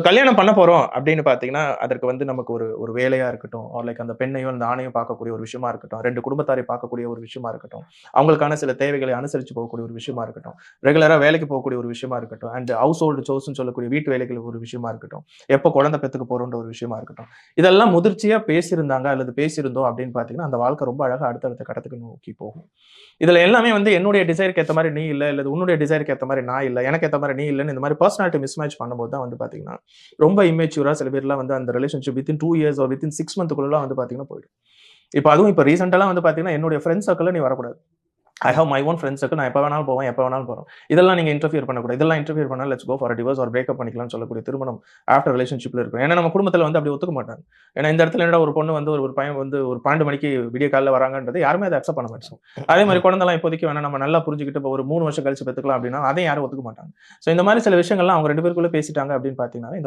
கல்யாணம் பண்ண போறோம் அப்படின்னு பார்த்தீங்கன்னா, அதற்கு வந்து நமக்கு ஒரு ஒரு வேலையா இருக்கட்டும், லைக் அந்த பெண்ணையும், அந்த ஆணையும் பார்க்கக்கூடிய ஒரு விஷயமா இருக்கட்டும், 2 குடும்பத்தாரை பார்க்கக்கூடிய ஒரு விஷயமா இருக்கட்டும், அவங்களுக்கான சில தேவைகளை அனுசரிச்சு போகக்கூடிய ஒரு விஷயமா இருக்கட்டும், ரெகுலரா வேலைக்கு போகக்கூடிய ஒரு விஷயமா இருக்கட்டும், அண்ட் ஹவுஸ் ஹோல்டு சோர்ஸ்ன்னு சொல்லக்கூடிய வீட்டு வேலைகள் ஒரு விஷயமா இருக்கட்டும், எப்போ குழந்தை பெத்துக்க போறோம்ன்ற ஒரு விஷயமா இருக்கட்டும். இதெல்லாம் முதிர்ச்சியா பேசியிருந்தாங்க அல்லது பேசியிருந்தோம் அப்படின்னு பார்த்தீங்கன்னா, அந்த வாழ்க்கை ரொம்ப அழகா அடுத்தடுத்த கட்டத்துக்கு நோக்கி போகும். இதுல எல்லாமே வந்து என்னுடைய டிசைர்க்கு ஏத்த மாரி நீ இல்ல, இல்ல உன்னுடைய டிசைர்க்கு ஏத்த மாரி நான் இல்ல, எனக்கு ஏத்த மாரி நீ இல்லன்னு இந்த மாரி பெர்சனாலிட்டி மிஸ்மேட்ச் பண்ணும்போது தான் வந்து பார்த்தீங்கன்னா, ரொம்ப இம்மேச்சூரா சில பேர்லாம் வந்து அந்த relationship within 2 years or within 6 மந்த்க்குள்ளலாம் வந்து பார்த்தீங்கன்னா போயிடும். இப்ப அதுவும் இப்ப ரீசென்ட்டாலாம் வந்து பார்த்தீங்கன்னா, என்னுடைய ஃபிரெண்ட்ஸ் சர்க்கிள்ல நீ வரக்கூடாது. I have my own friends circle. நான் எப்ப வேணாலும் போவேன், எப்ப வேணாலும் போறோம். இதெல்லாம் நீங்க இன்டர்ஃபியர் பண்ணக்கூடாது. இதெல்லாம் இன்டர்ஃபியர் பண்ணா let's go for a divorce or breakup பண்ணிக்கலாம்னு சொல்லக்கூடிய திருமணம் ஆஃப்டர் ரிலேஷன்ஷிப்ல இருக்கும். ஏன்னா நம்ம குடும்பத்துல வந்து அப்படி ஒத்துக்க மாட்டாங்க. ஏன்னா இந்த இடத்துல என்னடா ஒரு பொண்ணு வந்து ஒரு பையன் வந்து ஒரு 12 மணிக்கு விடிய காலையில வராங்கன்றது யாருமே அத அக்செப்ட் பண்ண மாட்டாங்க. அதே மாரி குழந்தைலாம் இப்போதைக்கு வேணாம் நம்ம நல்லா புரிஞ்சுக்கிட்டு இப்போ ஒரு 3 வருஷம் கழிச்சு பெத்துக்கலாம் அப்படின்னா, அதையும் யாரும் ஒத்துக்க மாட்டாங்க. சோ இந்த மாரி சில விஷயங்கள்லாம் அவங்க 2 பேருக்குள்ள பேசிட்டாங்க அப்படின்னு பார்த்தீங்கன்னா, இந்த